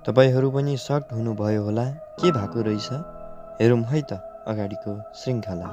तपाईहरू पनि सक्ड हुनुभयो होला के भएको रहेछ हेरौँ है त अगाडिको श्रृङ्खला।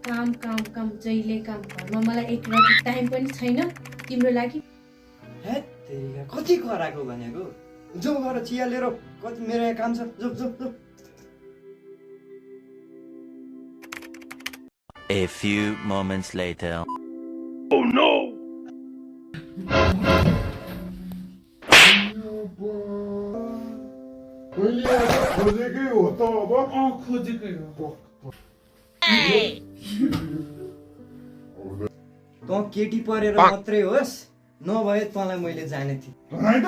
काम काम काम जहिले काम घरमा मलाई एक रात टाइम पनि छैन तिम्रो लागि। हे तेरिका कति कराको भनेको जो गएर चिया लिएर कति मेरो यहाँ काम छ जो जो जो। A few moments later. Oh no! खोजेकै हो त अब खोजेकै हो। तँ केटी परेर मात्रै होस् नभए तँलाई मैले जाने थिएँ। होइन त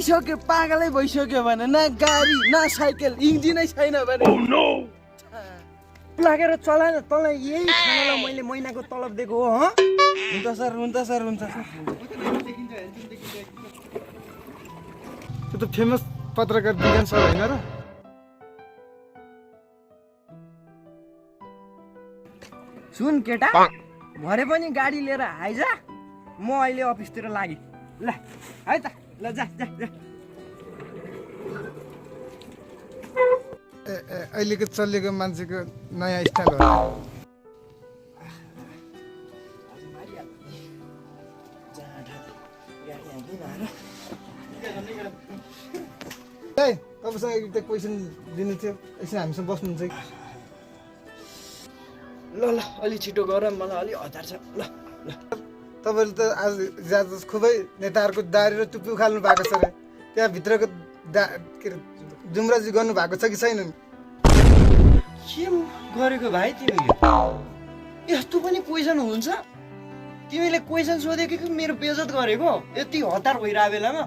सक्यो पागलै भइसक्यो भने न गाडी न साइकल इन्जिनै छैन भने Oh no! लागेर चलाएन तँलाई यही खानालाई मैले महिनाको तलब दिएको हो ह? हुन्छ सर हुन्छ सर हुन्छ सर। त्यो त फेमस पत्रकार दिगन सर होइन र? सुन केटा भरे पनि गाडी लिएर आइज म अहिले अफिसतिर लागि ल है त ल जा जा जा। अहिलेको चलेको मान्छेको नयाँ स्टाइल हो। तपाईँसँग एउटा क्वेसन दिनु थियो एकछिन हामीसँग बस्नुहुन्छ कि? ल ल अलि छिटो गर मलाई अलि हतार छ ल ल। तपाईँले त आज ज्यादा खुबै नेताहरूको दारी र टुप्पी उखाल्नु भएको छ रे। त्यहाँभित्रको के अरे जुमराजी गर्नु भएको छ कि छैन? के गरेको भाइ तिमीले? यस्तो पनि क्वेसन हुन्छ? तिमीले क्वेसन सोधेको कि मेरो बेइज्जत गरेको यति हतार भइरहेको बेलामा?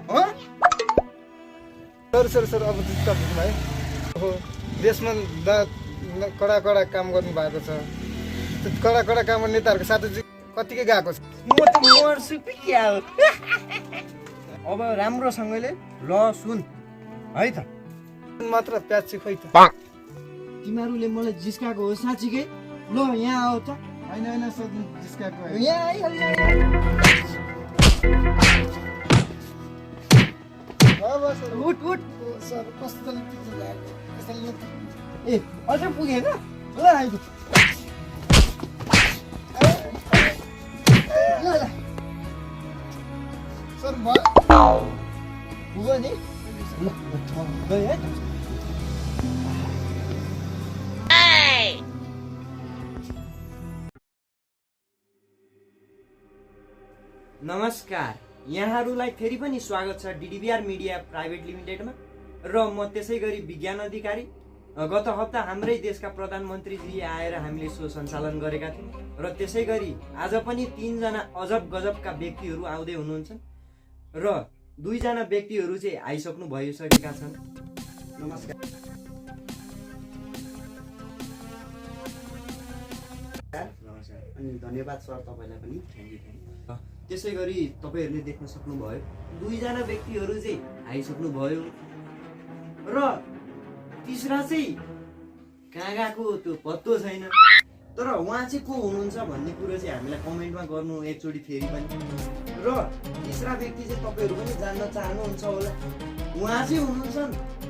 सर सर सर अब तपाईँ भाइ हो देशमा कडा कडा काम गर्नु भएको छ। त्यो कडा कडा काम गर्ने नेताहरूको साथै चाहिँ कतिकै गएको छ। म त मर्छु पि क्या हो। अब राम्रोसँगले ल सुन है त मात्र प्याज चाहिँ खोइ त। तिमीहरूले मलाई जिस्काएको हो साँच्चीकै? ल यहाँ आउँछ होइन होइन सर जिस्काएको होइन। यहाँ आइहाल्छ अब सर उठ उठ सर कस्तो कसैले ए अझ पुगेन ल आइपुग ल ल सर पुग्यो नि ल गयो है नमस्कार यहाँहरूलाई फेरि पनि स्वागत छ डिडिबिआर मिडिया प्राइभेट लिमिटेडमा र म त्यसै गरी विज्ञान अधिकारी। गत हप्ता हाम्रै देशका प्रधानमन्त्रीजी आएर हामीले सो सञ्चालन गरेका थियौँ र त्यसै गरी आज पनि 3 जना अजब गजबका व्यक्तिहरू आउँदै हुनुहुन्छ र 2 जना व्यक्तिहरू चाहिँ आइसक्नु भइसकेका छन्। नमस्कार। नमस्कार अनि धन्यवाद सर तपाईँलाई पनि थ्याङ्क यू। त्यसै गरी तपाईँहरूले देख्न सक्नुभयो 2 जना व्यक्तिहरू चाहिँ आइसक्नु भयो र तीसरा चाहिँ कहाँ गएको त्यो पत्तो छैन, तर उहाँ चाहिँ को हुनुहुन्छ भन्ने कुरो चाहिँ हामीलाई कमेन्टमा गर्नु एकचोटि फेरि पनि। र तीसरा व्यक्ति चाहिँ तपाईँहरू पनि जान्न चाहनुहुन्छ होला, उहाँ चाहिँ हुनुहुन्छ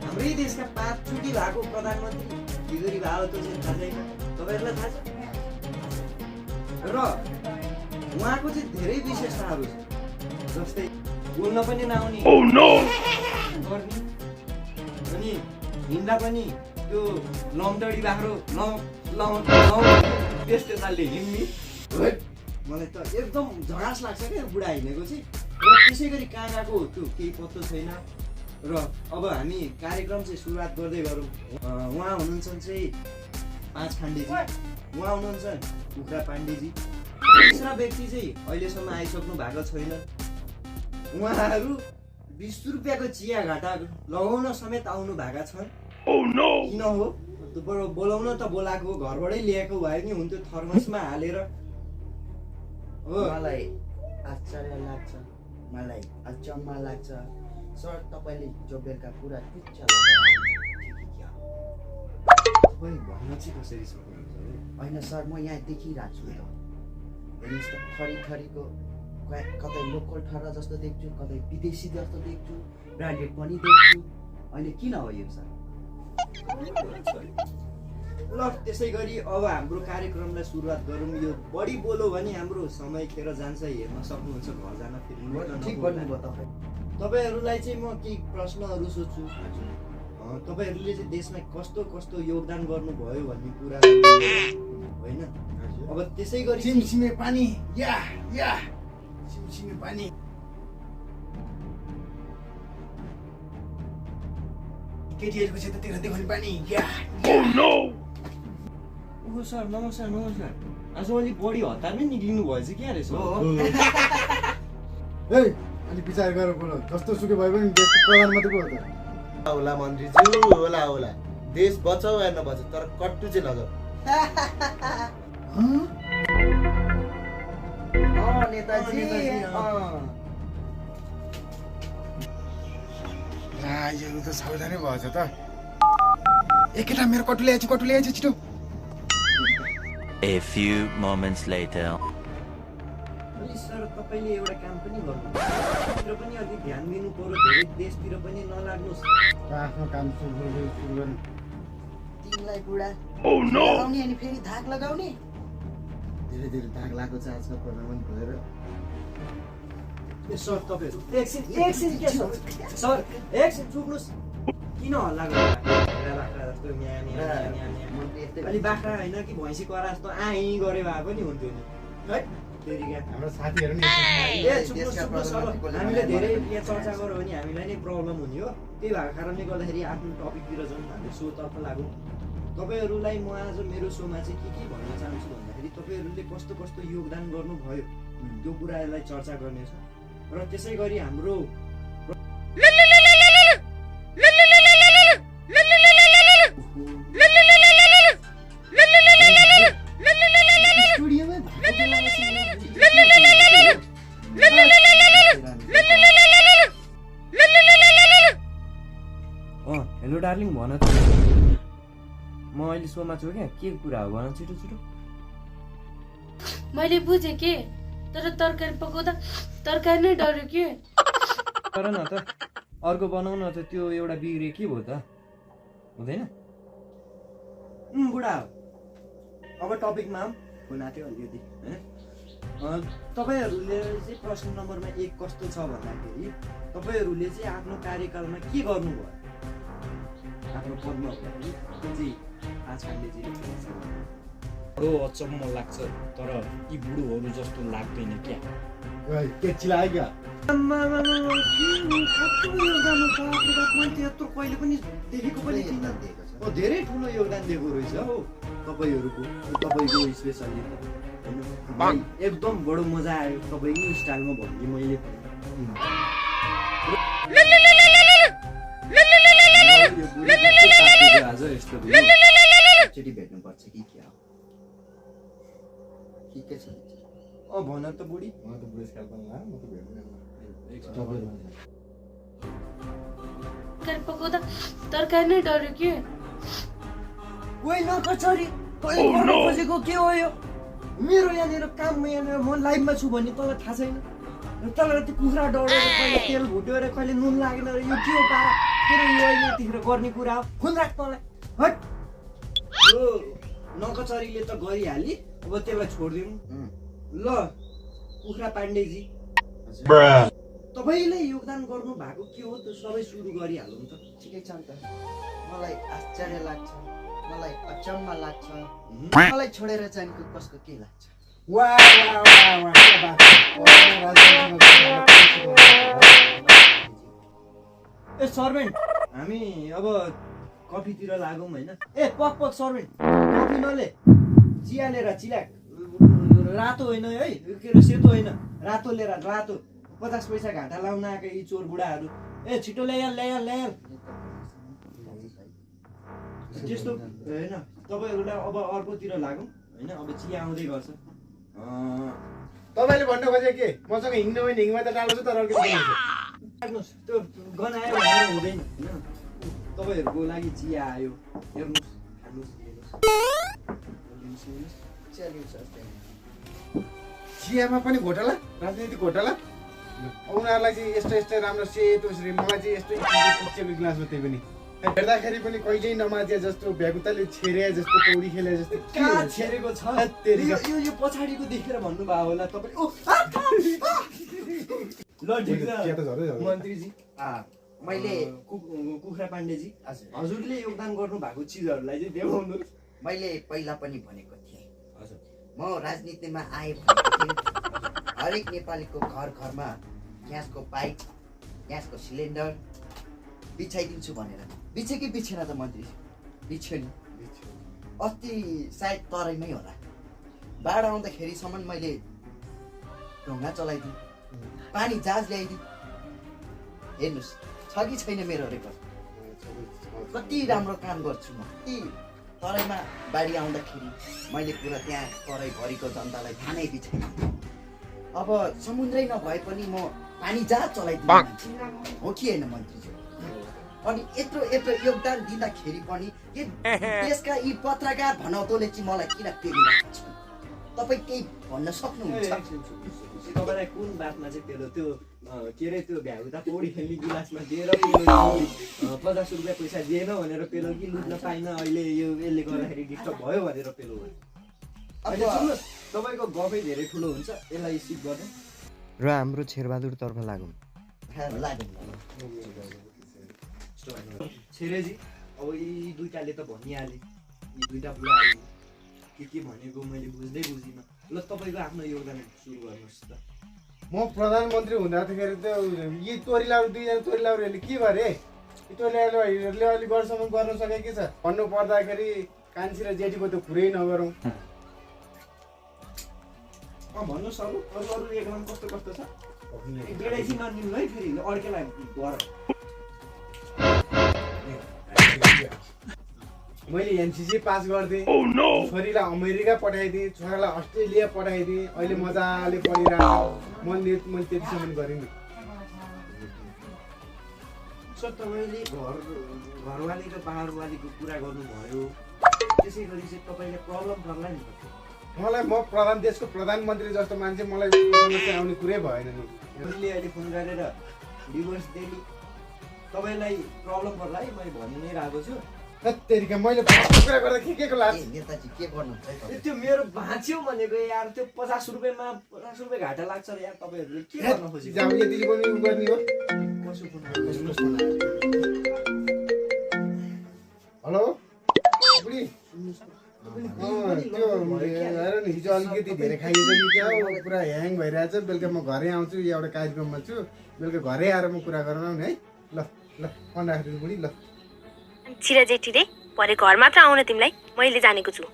हाम्रै देशका 5 चोटि भएको प्रधानमन्त्री के गरी भयो त्यो चाहिँ थाहा छैन, तपाईँहरूलाई थाहा छ। र उहाँको चाहिँ धेरै विशेषताहरू छ, जस्तै बोल्न पनि नआउने गर्ने, अनि हिँड्दा पनि त्यो लम्टडी बाख्रो त्यस्तो खालले हिँड्ने। मलाई त एकदम झगास लाग्छ क्या बुढा हिँडेको चाहिँ। र त्यसै गरी कहाँ गएको त्यो केही पत्तो छैन। र अब हामी कार्यक्रम चाहिँ सुरुवात गर्दै गरौँ। उहाँ हुनुहुन्छ चाहिँ 5 खाण्डेजी, उहाँ हुनुहुन्छ कुखुरा पाण्डेजी। तीसरा व्यक्ति चाहिँ अहिलेसम्म आइसक्नु भएको छैन। उहाँहरू 20 रुपियाँको चिया घाटा लगाउन समेत आउनु भएका छन्। किन हो बोलाउन त बोलाएको, घरबाटै ल्याएको भए नि हुन्थ्यो थर्मसमा हालेर। हो मलाई आश्चर्य लाग्छ, मलाई अचम्म लाग्छ सर तपाईँले जो बेलुका पुरा पिच्चा तपाईँ भन्न चाहिँ कसरी सक्नुहुन्छ? होइन सर म यहाँ देखिरहेको छु त, हेर्नुहोस् त थरी थरीको कतै लोकल ठहरा जस्तो देख्छु, कतै विदेशी जस्तो देख्छु, ब्रान्डेड पनि देख्छु। अहिले किन हो यो सर? ल त्यसै गरी अब हाम्रो कार्यक्रमलाई सुरुवात गरौँ। यो बढी बोल्यो भने हाम्रो समय खेर जान्छ, हेर्न सक्नुहुन्छ घर जान फेरि। ठिक भन्नुभयो तपाईँ। तपाईँहरूलाई चाहिँ म केही प्रश्नहरू सोध्छु, तपाईँहरूले चाहिँ देशमा कस्तो कस्तो योगदान गर्नुभयो भन्ने कुरा होइन। अब त्यसै गरी छिमछिमे पानी या छिमछिमे पानी केटीहरूको क्षेत्रतिर देखाउने पानी या ओहो सर नमस्कार नमस्कार। आज अलिक बढी हतारमै निक्लिनु भएछ क्या रहेछ। ए अनि विचार गरेर बोल, जस्तो सुकै भए पनि देशको प्रधानमन्त्री पो हो त। होला मन्त्रीज्यू होला देश बचाऊ या नबचाऊ तर कट्टु चाहिँ लगाऊ। नेताजी यो त सावधानै भएछ त। एकैटा मेरो कटु ल्याएछु छिटो। A few moments later. अनि सर तपाईँले एउटा काम पनि गर्नु, देशतिर पनि अलिक ध्यान दिनु पर्यो, धेरै देशतिर पनि नलाग्नुहोस्। आफ्नो काम सुरु गर्नु। तिमीलाई बुढा लगाउने अनि फेरि धाक लगाउने। धेरै धेरै धाक लागेको छ आजकल प्रधानमन्त्री भएर। ए सर तपाईँहरू एकछिन के सर एकछिन चुप्नुहोस्। किन हल्ला गर्नुभएको? जस्तो अलि बाख्रा होइन कि भैँसी करा जस्तो आइ गरे भए पनि हुन्थ्यो नि है। हाम्रो साथीहरू नि हामीले धेरै यहाँ चर्चा गऱ्यो भने हामीलाई नै प्रब्लम हुने हो। त्यही भएको कारणले गर्दाखेरि आफ्नो टपिकतिर जाउँ, हामीले सोतर्फ लागौँ। तपाईँहरूलाई म आज मेरो सोमा चाहिँ के भन्न चाहन्छु भन्दाखेरि तपाईँहरूले कस्तो कस्तो योगदान गर्नुभयो त्यो कुराहरूलाई चर्चा गर्नेछ। र त्यसै गरी हाम्रो हेलो डार्लिङ भन त, म अहिले सोमा छु क्या, के कुरा हो भन छिटो छिटो। मैले बुझेँ के, तर तरकारी पकाउँदा तरकारी नै डऱ्यो के। तर न त अर्को बनाउन त त्यो एउटा बिग्रे के भयो त हुँदैन। बुढा अब टपिकमा हुन आँट्यो अलिकति होइन। तपाईँहरूले चाहिँ प्रश्न नम्बरमा 1 कस्तो छ भन्दाखेरि तपाईँहरूले चाहिँ आफ्नो कार्यकालमा के गर्नुभयो आफ्नो पदमा हुँदाखेरि त्यो चाहिँ आचार्यले चाहिँ लेख्नुहुन्छ। बडो अचम्म लाग्छ तर यी बुढोहरू जस्तो लाग्दैन क्या। त्यत्रो कहिले पनि देखेको पनि थिइनँ। धेरै ठुलो योगदान दिएको रहेछ हौ तपाईँको स्पेसली एकदम बडो मजा आयो तपाईँकै स्टाइलमा भन्ने मैले आज यस्तो एकचोटि भेट्नुपर्छ कि क्या हो के छ भन त बुढी तरकारी पकाउँदा तरकारी नै डऱ्यो के। कोही नकचरी तैँले गर्न खोजेको के हो यो? मेरो यहाँनिर काम यहाँनिर म लाइभमा छु भन्ने तँलाई थाहा छैन? तँलाई त्यो कुखुरा डढेर कहिले तेल भुट्यो अरे कहिले नुन लागेन अरे यो के हो पारा? तेरो यो अहिले यतिखेर गर्ने कुरा हो? खुन राख तँलाई। हट यो नकचरीले त गरिहाली अब त्यसलाई छोडिदिउँ ल। कुखुरा पाण्डेजी तपाईँले योगदान गर्नु भएको के हो त्यो सबै सुरु गरिहालौँ त। ठिकै छ नि त। मलाई आश्चर्य लाग्छ, मलाई अचम्म लाग्छ, मलाई छोडेर जानेको कसको के लाग्छ। ए सर्भेन्ट हामी अब कफीतिर लागौँ होइन। ए पक सर्भेन्ट कफी नले चिया लिएर चिलाक रातो होइन है के अरे सेतो होइन रातो लिएर रातो 50 पैसा घाटा लाउन आएको यी चोर बुढाहरू। ए छिटो ल्याइहाल त्यस्तो होइन। तपाईँहरूलाई अब अर्कोतिर लागौँ होइन। अब चिया आउँदै गर्छ। तपाईँले भन्नु खोजे के मसँग हिँड्नु होइन हिँडमा त डाल्छु तर अर्को राख्नुहोस् त्यो गनायो भनेर हुँदैन होइन। तपाईँहरूको लागि चिया आयो हेर्नुहोस् खानुहोस् चियामा पनि घोटाला राजनीतिक घोटाला। उनीहरूलाई चाहिँ यस्तो राम्रो सेतो मलाई चाहिँ यस्तो पिक्चरको गिलासमा त्यही पनि हेर्दाखेरि पनि कहिल्यै नमाजे जस्तो भ्यागुताले छेरे जस्तो पौडी खेले जस्तो कहाँ छेरेको छ यो पछाडिको देखेर भन्नुभयो होला तपाईँ। ल ठिक छ मन्त्रीजी मैले कुखुरा पाण्डेजी हजुरले योगदान गर्नु भएको चिजहरूलाई चाहिँ देखाउनुहोस्। मैले पहिला पनि भनेको थिएँ हजुर म राजनीतिमा आएँ भनेको थिएँ हरेक नेपालीको घर घरमा ग्यासको पाइप ग्यासको सिलिन्डर बिछाइदिन्छु भनेर। बिछ्यो कि बिछेन त मन्त्री? बिछ्यो नि। अस्ति सायद तराईमै होला बाढ आउँदाखेरिसम्म मैले ढुङ्गा चलाइदिएँ, पानी जहाज ल्याइदिएँ। हेर्नुहोस् छ कि छैन मेरो रेकर्ड? कति राम्रो काम गर्छु म। तराईमा बाढी आउँदाखेरि मैले पुरा त्यहाँ तराईभरिको जनतालाई खानै बिछाइदिएँ। अब समुद्रै नभए पनि म पानी जहाज चलाइदिएँ हो कि होइन मन्त्रीज्यू? अनि यत्रो योगदान दिँदाखेरि पनि देशका यी पत्रकार भनौतोले चाहिँ मलाई किन पेरिरहेको छ? तपाईँ केही भन्न सक्नुहुन्छ? तपाईँलाई कुन बातमा चाहिँ पेलो त्यो के अरे त्यो भ्याउता पौडी खेल्ने गिलासमा दिएर 50 रुपियाँ पैसा दिएन भनेर पेलो कि लुट्न पाइन अहिले यो यसले गर्दाखेरि डिस्टर्ब भयो भनेर पेलो भयो? अहिले सुन्नुहोस् तपाईँको गफै धेरै ठुलो हुन्छ यसलाई सिप गर्नु र हाम्रो शेरबहादुरतर्फ लागौँ। छेरेजी अब यी दुईटाले त भनिहाले यी दुईटा बुढाहरू के भनेको मैले बुझिनँ। ल तपाईँको आफ्नो योगदान सुरु गर्नुहोस् त। म प्रधानमन्त्री हुँदाखेरि त यी तोरीलाहरू दुईजना तोरीलाहरूले के गरे? यी तोरीलाहरूले अलिक वर्षसम्म गर्न सके के छ? भन्नु पर्दाखेरि कान्छी र जेठीको त कुरै नगरौँ। भन्नुहोस् अरू एकदम कस्तो छ? बेडैसी मानिदिनु है फेरि अर्केलाई गर। मैले एनसीसी पास गरिदिएँ, छोरीलाई अमेरिका पठाइदिएँ, छोरालाई अस्ट्रेलिया पठाइदिएँ। अहिले मजाले पढिरहेको मैले त्यतिसम्म गरेँ नि। सर तपाईँले घरवाली र बाहिरवालीको कुरा गर्नुभयो त्यसै गरी चाहिँ तपाईँले प्रब्लम पर्ला नि मलाई म देशको प्रधानमन्त्री जस्तो मान्छे मलाई समस्या आउने कुरै भएन नि। उसले अहिले फोन गरेर डिभोर्स दिने तपाईँलाई प्रब्लम पर्ला है, मैले भनि नै रहेको छु। तेरिका मैले कुरा गर्दा के को लाज? नेताजी के गर्नुहुन्छ है तपाईँ? त्यो मेरो भाँच्यो भनेको यार, त्यो 50 रुपियाँमा 50 रुपियाँ घाटा लाग्छ र यार, तपाईँहरूले के गर्न खोजेको? जाऊ यति पनि उ गर्ने हो। कसो फोन गर्नु? हेलो बुढी, त्यो हेर न, हिजो अलिकति धेरै खाइएको कि क्या हो, पुरा ह्याङ भइरहेछ। बेलुका म घरै आउँछु, एउटा कार्यक्रममा छु, बेलुका घरै आएर म कुरा गरौँ नि है। ल ल फोन राखिदिनु बुढी। ल छिरा जेठी रे, भरे घर मात्र आउन तिमीलाई मैले जानेको छु।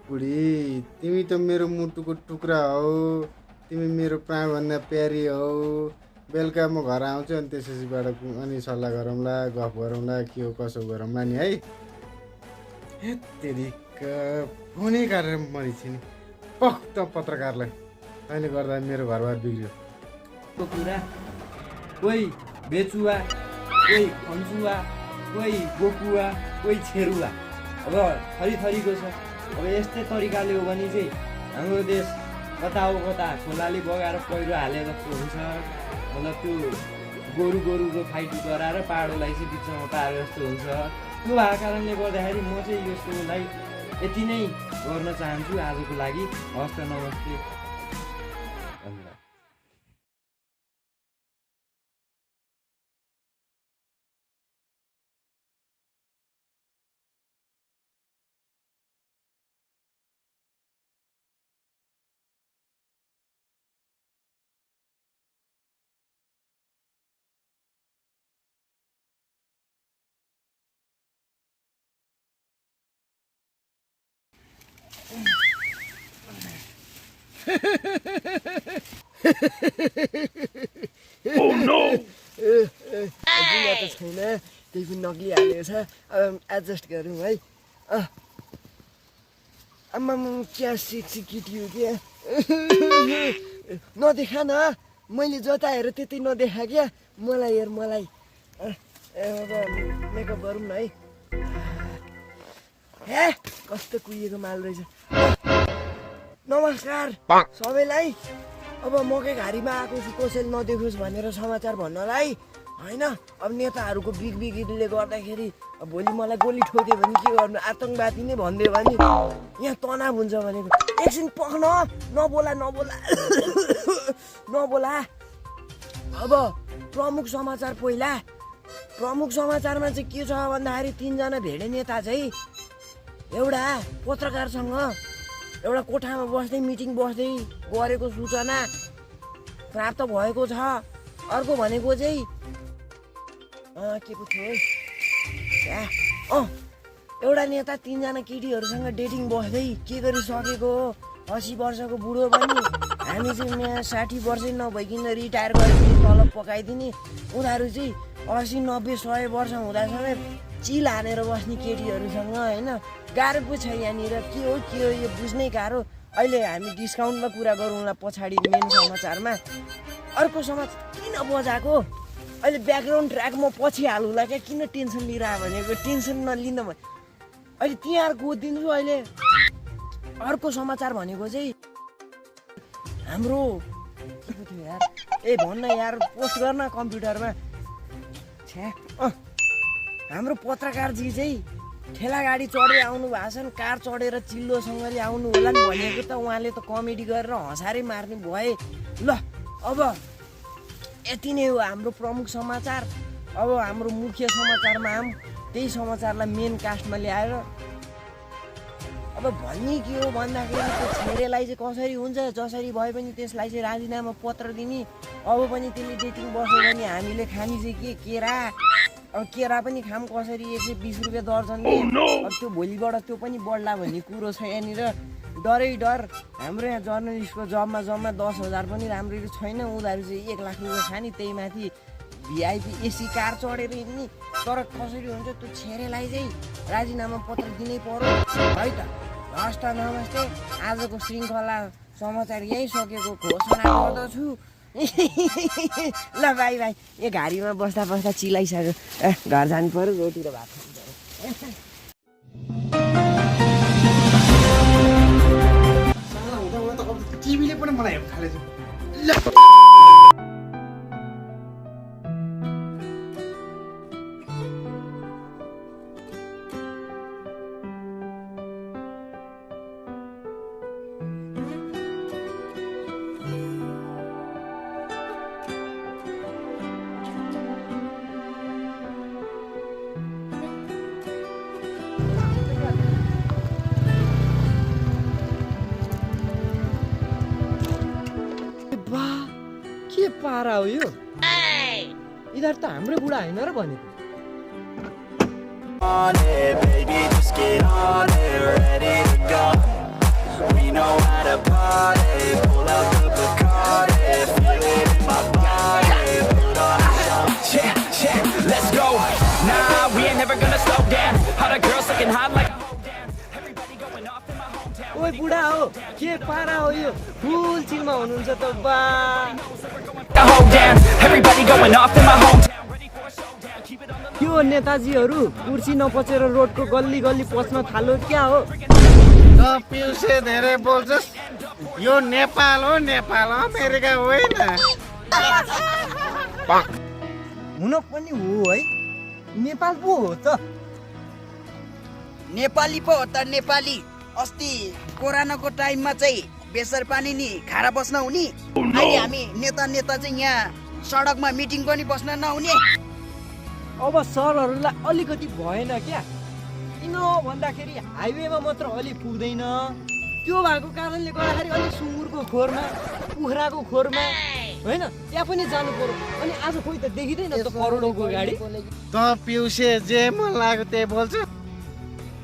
बुढी, तिमी त मेरो मुटुको टुक्रा हौ, तिमी मेरो प्राणभन्दा प्यारी हौ। बेलुका म घर आउँछु अनि त्यसपछिबाट अनि सल्लाह गरौँला, गफ गरौँला, के हो कसो गरौँला नि है। हेत्तेरिका फोनै काटेर मरिछि नि पक्क पत्रकारलाई। अहिले गर्दा मेरो घरबार बिग्रियो। को कुरा, कोही बेचुवा, कोही खन्चुवा, कोही गोकुवा, कोही छेरुवा, अब थरीथरीको छ। अब यस्तै तरिकाले हो भने चाहिँ हाम्रो देश कता हो कता खोलाले बगाएर पहिरो हाले जस्तो हुन्छ। मतलब त्यो गोरुको फाइट गराएर पाडोलाई चाहिँ बिचमा पारे जस्तो हुन्छ। त्यो भएको कारणले गर्दाखेरि म चाहिँ यसकोलाई यति नै गर्न चाहन्छु आजको लागि। हस्त नमस्ते, धन्यवाद। Oh no! दुनियाँ त छैन, त्यही पनि नक्लिहालेको छ। अब एडजस्ट गरौँ है। आम्मा क्या सेक्सी केटी हो क्या। नदेखा न, मैले जता हेर त्यति नदेखा क्या। मलाई हेर मलाई। अब मेकअप गरौँ न है। हे कस्तो कुहिएको माल रहेछ। नमस्कार सबैलाई। अब मकै घारीमा आएको छु, कसैले नदेखोस् भनेर समाचार भन्नलाई होइन। अब नेताहरूको बिगबिगीले गर्दाखेरि भोलि मलाई गोली ठोक्यो भने के गर्नु? आतङ्कवादी नै भनिदियो भने यहाँ तनाव हुन्छ भनेको। एकछिन पख्न, नबोला नबोला नबोला। अब प्रमुख समाचार पहिला। प्रमुख समाचारमा चाहिँ के छ भन्दाखेरि 3 जना भेडे नेता चाहिँ एउटा पत्रकारसँग एउटा कोठामा बस्दै मिटिङ बस्दै गरेको सूचना प्राप्त भएको छ। अर्को भनेको चाहिँ के पो थियो एउटा नेता 3 जना केटीहरूसँग डेटिङ बस्दै के गरिसकेको हो। 80 वर्षको बुढो पनि हामी चाहिँ यहाँ 60 वर्षै नभइकन रिटायर गरेर तलब पकाइदिने, उनीहरू चाहिँ 80, 90, 100 वर्ष हुँदासम्म चिल हानेर बस्ने केटीहरूसँग होइन। गाह्रो पो छ यहाँनिर। के हो यो बुझ्नै गाह्रो। अहिले हामी डिस्काउन्टमा कुरा गरौँला पछाडि मेन समाचारमा। अर्को समाचार किन बजाएको? अहिले ब्याकग्राउन्ड ट्र्याक म पछि हालौँला क्या। किन टेन्सन लिइरह भनेको? टेन्सन नलिन भने अहिले तिहार गोदिन्छु। अहिले अर्को समाचार भनेको चाहिँ हाम्रो के पो थियो यार? भन्न यार, पोस्ट गर्न कम्प्युटरमा। छ्या हाम्रो पत्रकारजी चाहिँ ठेला गाडी चढेर आउनु भएको छ नि, कार चढेर चिल्लोसँगले आउनु होला नि भनेको त उहाँले त कमेडी गरेर हँसारै मार्ने भए। ल अब यति नै हो हाम्रो प्रमुख समाचार। अब हाम्रो मुख्य समाचारमा आऊँ। त्यही समाचारलाई मेन कास्टमा ल्याएर अब भन्ने के हो भन्दाखेरि त्यो छेडेलाई चाहिँ कसरी हुन्छ, जसरी भए पनि त्यसलाई चाहिँ राजीनामा पत्र दिने। अब पनि त्यसले डेटिङ बस्यो भने हामीले खाने चाहिँ के केरा। अब केरा पनि खाम कसरी 120 रुपियाँ दर्जनले। अब त्यो भोलिबाट त्यो पनि बढ्ला भन्ने कुरो छ यहाँनिर। डरै डर। हाम्रो यहाँ जर्नलिस्टको जबमा जम्मा 10,000 पनि राम्ररी छैन। उनीहरू चाहिँ 1 लाख रुपियाँ खाने, त्यही माथि भिआइपी एसी कार चढेर हिँड्ने। तर कसरी हुन्छ त्यो छेरेलाई चाहिँ राजीनामा पत्र दिनै पर्यो है त। हस् त, नमस्ते। आजको श्रृङ्खला समाचार यहीँ सकेको घोषणा गर्दछु। ल बाई बाई। यो घारीमा बस्दा बस्दा चिलाइसक्यो। घर जानु पर्यो, रोटी र भात खानु पर्यो। रहेछ बा के पारा हो यो यिनीहरू त हाम्रो बुढा होइन र भनेको On it, baby, just get on it, ready to go. We know how to party, pull out the Bacardi, feel it in my body, put on a show. Yeah, let's go. Nah, we ain't never gonna slow down. All the girls looking hot like a whole dance. Everybody going off in my hometown. ओइ बुढा हो के पारा हो यो फुल चिलमा हुनुहुन्छ त बा The whole dance. Everybody going off in my hometown. यो नेताजीहरू कुर्सी नपचेर रोडको गल्ली गल्ली पस्न थाल्यो क्या हो त पिउसे धेरै बोल्छस् यो नेपाल हो नेपाल अमेरिका होइन हुन पनि हो है नेपाल पो हो त नेपाली पो हो त नेपाली अस्ति कोरोनाको टाइममा चाहिँ बेसर पानी नि खारा बस्न हुने अहिले हामी नेता चाहिँ यहाँ सडकमा मिटिङ पनि बस्न नहुने अब सरहरूलाई अलिकति भएन क्या किन भन्दाखेरि हाइवेमा मात्र अलि पुग्दैन त्यो भएको कारणले गर्दाखेरि अलिक सुँगुरको खोरमा कुखुराको खोरमा होइन त्यहाँ पनि जानु पर्यो अनि आज कोही त देखिँदैन त करोडौँको गाडी त पिउसे जे मन लाग्यो त्यही बोल्छ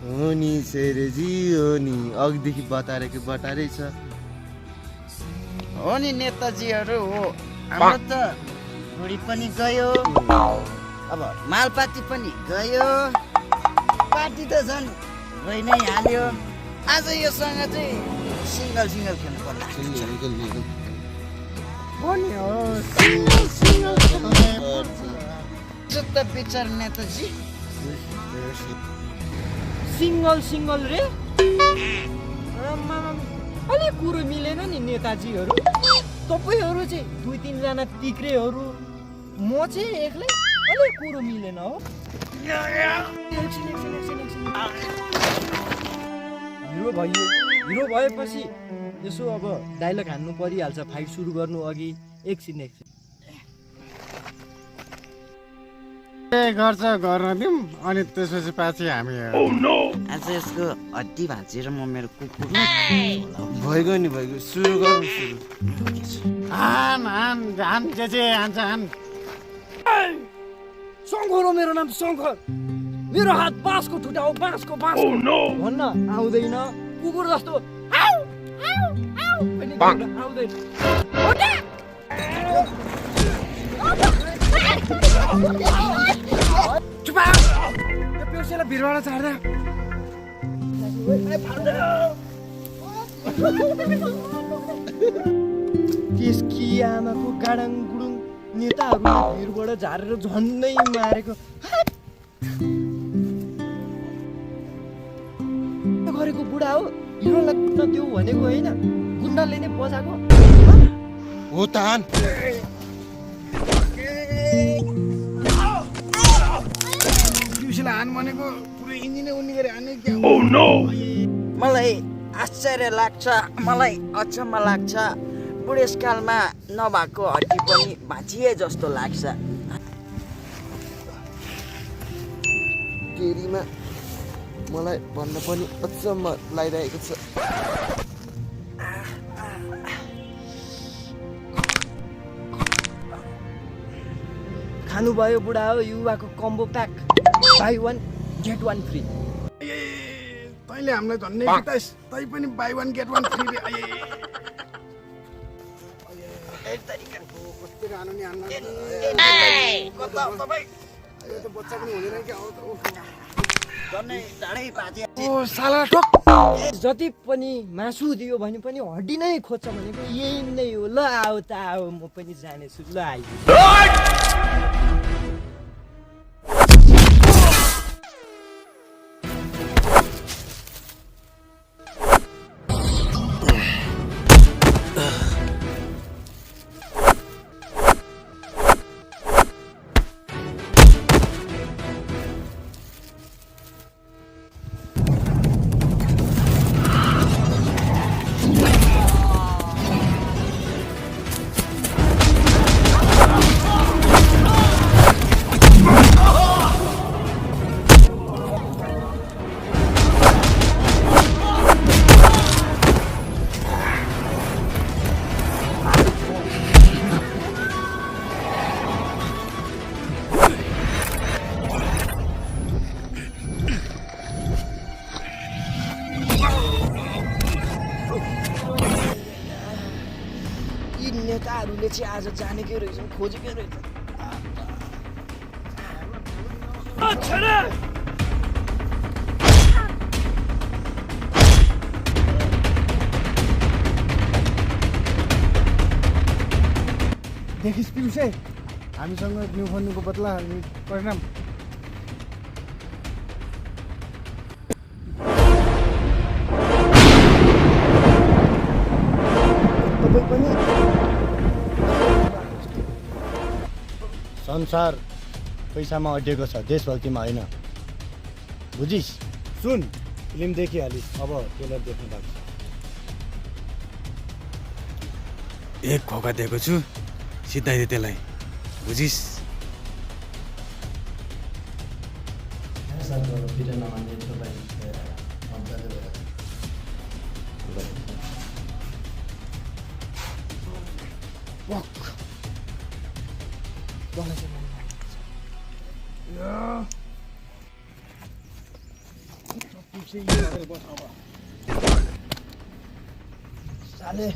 हो नि सेरेजी हो नि अघिदेखि बतारै छ हो नि नेताजीहरू हो हाम्रो त बुढी पनि गयो अब मालपाती पनि गयो पार्टी त झन् गइ नै हाल्यो आज योसँग चाहिँ सिङ्गल खेल्नु पर्ला जुत्त पिक्चर नेताजी सिङ्गल रे अलिक कुरो मिलेन नि नेताजीहरू तपाईँहरू चाहिँ 2-3 जना तिक्रेहरू म चाहिँ एक्लै अलिक कुरो मिलेन हो हिरो भएपछि यसो अब डायलग हान्नु परिहाल्छ फाइट सुरु गर्नु अघि एकछिन गर्छ गर्न दिउँ अनि त्यसपछि पछि हामी आज यसको हड्डी भाँचेर म मेरो कुकुर भइगयो सुरु गरौँ हान जे हान्छ हान शङ्कर हो मेरो नाम शङ्कर मेरो हात बाँसको ठुटा हो बाँसको भन्न आउँदैन कुकुर जस्तो पनि आउँदैन पेउसेलाई भिरबाट छाड्दा त्यसकी आमाको गाडाङ गुडुङ नेताहरूले भिरबाट झारेर झन्नै मारेको गरेको बुढा हो हिरोलाई कुट्न देऊ भनेको होइन गुन्डाले नै बजाएको हो तान पिउसेलाई हान भनेको पुरै इन्जिनै उन्नी गरे हाने क्या मलाई आश्चर्य लाग्छ मलाई अचम्म लाग्छ बुढेसकालमा नभएको हड्डी पनि भाँचिए जस्तो लाग्छ केरीमा मलाई भन्न पनि अचम्म लागिरहेको छ खानुभयो बुढा हो युवाको combo pack buy 1 get 1 free तैँले हामीलाई धन्ने बिताइस तै पनि buy 1 get 1 फ्री बच्चा पनि हुँदैन क्या जति पनि मासु दियो भने पनि हड्डी नै खोज्छ भनेको यही नै हो ल आऊ त आऊ म पनि जानेछु ल आइदियो केटाहरूले चाहिँ आज जानेकै रहेछ खोजेकै रहेछ देखिस् पिउसे हामीसँग न्यु भन्नुको बदला परिणाम तपाईँ पनि संसार पैसामा अड्डिएको छ देशभक्तिमा होइन बुझिस् सुन फिल्म देखिहालिस् अब ट्रेलर देख्नु बाँकी छ एक खोका दिएको छु सिधाइदे त्यसलाई बुझिस् साले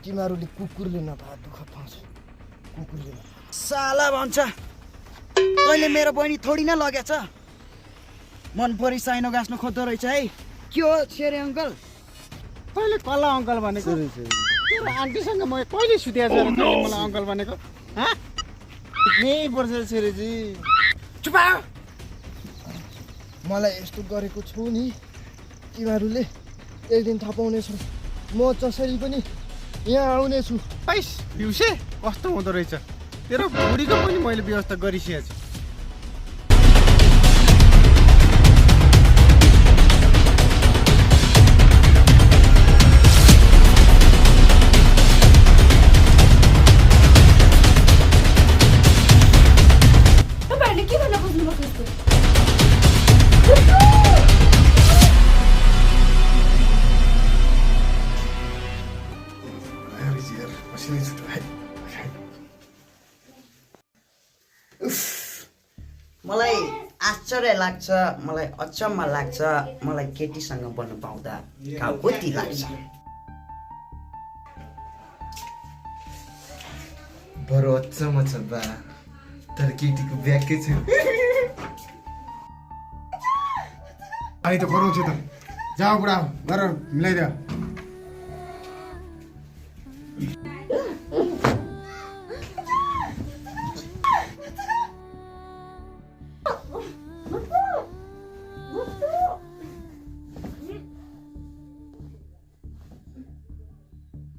तिमीहरूले कुकुरले नभए दुःख पाउँछ कुकुरले साला भन्छ तैँले मेरो बहिनी थोडी न लगेछ मन परी साइनो गाँच्नु खोज्दो रहेछ है के हो छेरे अङ्कल कहिले कल्ला अङ्कल भनेको तेरो आन्टीसँग म कहिले सुतेको छु मलाई अङ्कल भनेको यही पर्छ छेरेजी चुपा मलाई यस्तो गरेको छु नि तिमीहरूले एक दिन थाहा पाउनेछौ म जसरी पनि यहाँ आउनेछु पैस पिउसे कस्तो हुँदो रहेछ तेरो बुढीको पनि मैले व्यवस्था गरिसकेको छु तपाईँहरूले के गर्न खोज्नुभएको यस्तो मलाई आश्चर्य लाग्छ मलाई अचम्म लाग्छ मलाई केटीसँग बन्नु पाउँदा घाउ कति लाग्छ बरु अचम्म छ बा तर केटीको ब्यागकै छ अहिले त गराउँछु त जाऊ बुढा गर मिलाइदियो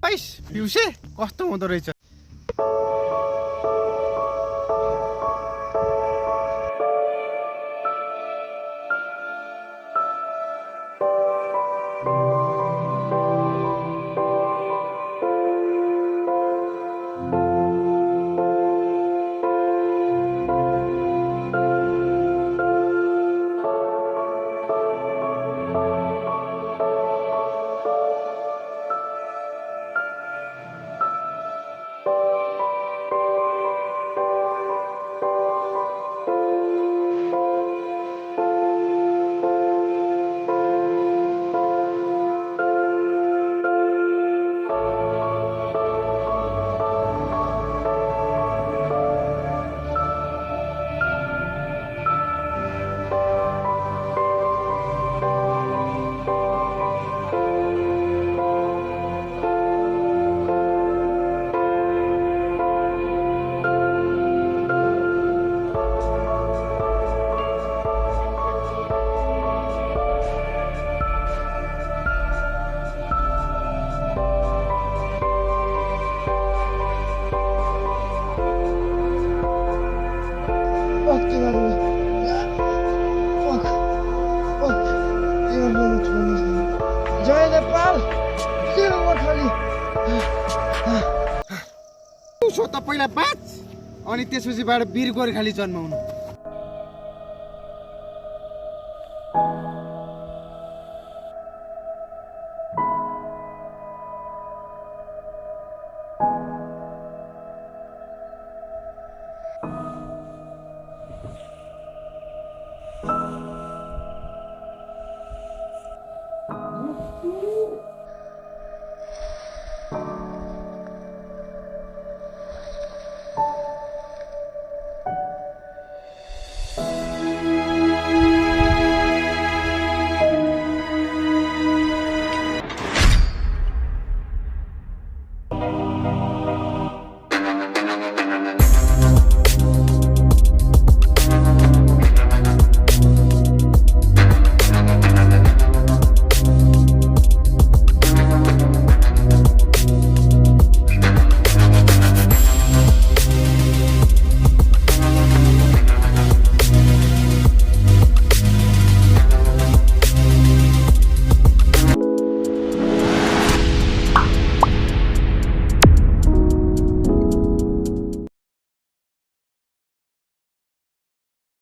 पैस पिउसे कस्तो हुँदो रहेछ जय नेपाल उसो त पहिला बाँच अनि त्यसपछिबाट वीर गोर्खाली जन्माउनु